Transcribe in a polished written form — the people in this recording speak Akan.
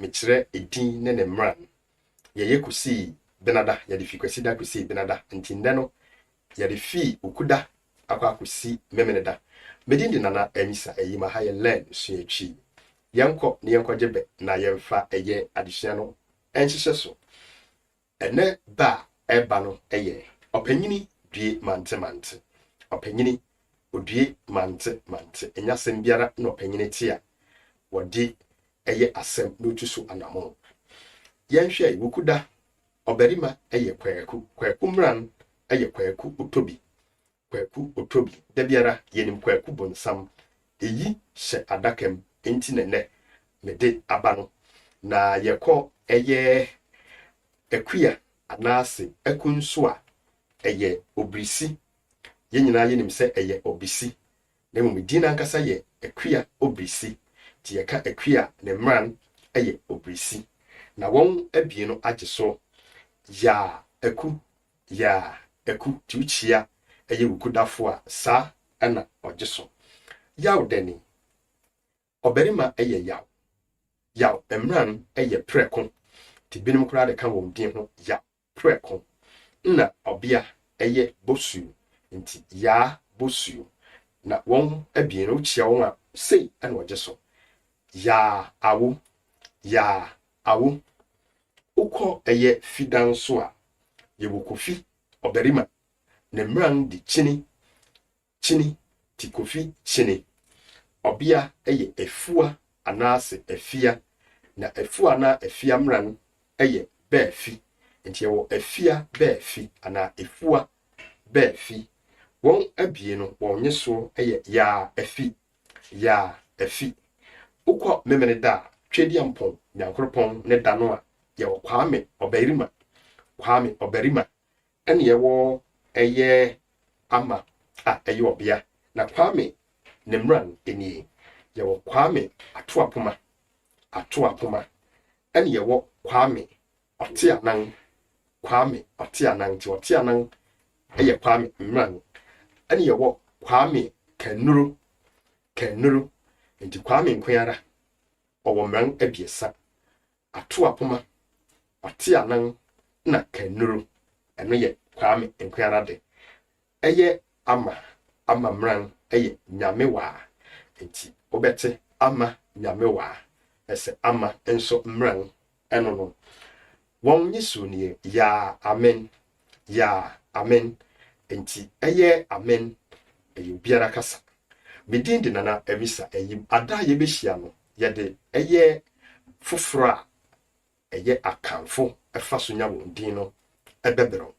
mechire Edin ne Mmran ye kusi benada ye de fi kwasida kusi benada ntinde no ye de fi ukuda akwa kusi memeneda medin de nana emisa eyima ha ye learn so echi yanko ne yanko jebe na yemfa eye adesua no enhyehyɛ so ene ba eba no eye opanyini due mante opanyini odue mante enya sem biara na opanyini tia wodi eye asem n'otu so anamo yenhwe wukuda obarima eye kwaku Mmran eye kwaku otobi da biara yenim kwaku bonsam eyi hye adakam enti nene mede abano na yekọ eye akuya anase akunso a eye obrisi yenyina yenim se eye obisi na mu medina ankasa ye akuya obrisi ti yeka akuya ne Mmran eye obrisi na won abie no ageso ya aku ti uchia eye wukudafo a sa ana ogeso yaw deni obarima eye yaw Mmran eye preko ti binim kura de kan won din ho ya preko na obia eye bosu nti ya bosu na won abie no uchia won a sei ana ogeso ya awo ukọ eye fidan so a ye wokofi obarima ne Mmran di chini ti kofi chini obia eye efua anase efia na efua na efia Mmran eye befi nti wo efia befi ana efua befi won abie no won nyeso eye ya efi ukọ memene da twedi ampon nyankropon ne da no a ye wo kwame obarima ene ye wo eye ama eye obia na kwame ne Mmran eni ye wo kwame atoapoma ene ye wo kwame oteanan ti oteanan eye kwame Mmran ene ye wo kwame kanuru enti kwame nkoyara owo Mmran abiesa atoapoma oteanan na kanuru eno ye kwame nkoyara de eye ama Mmran eye nyamewa enti obete ama nyamewa ese ama enso Mmran eno no won yisu ni ya amen enti eye amen eye biara kasa medin de nana emisa eye ada ye behia no ye de eye foforo a eye akanfo efa so nya won din no ebebero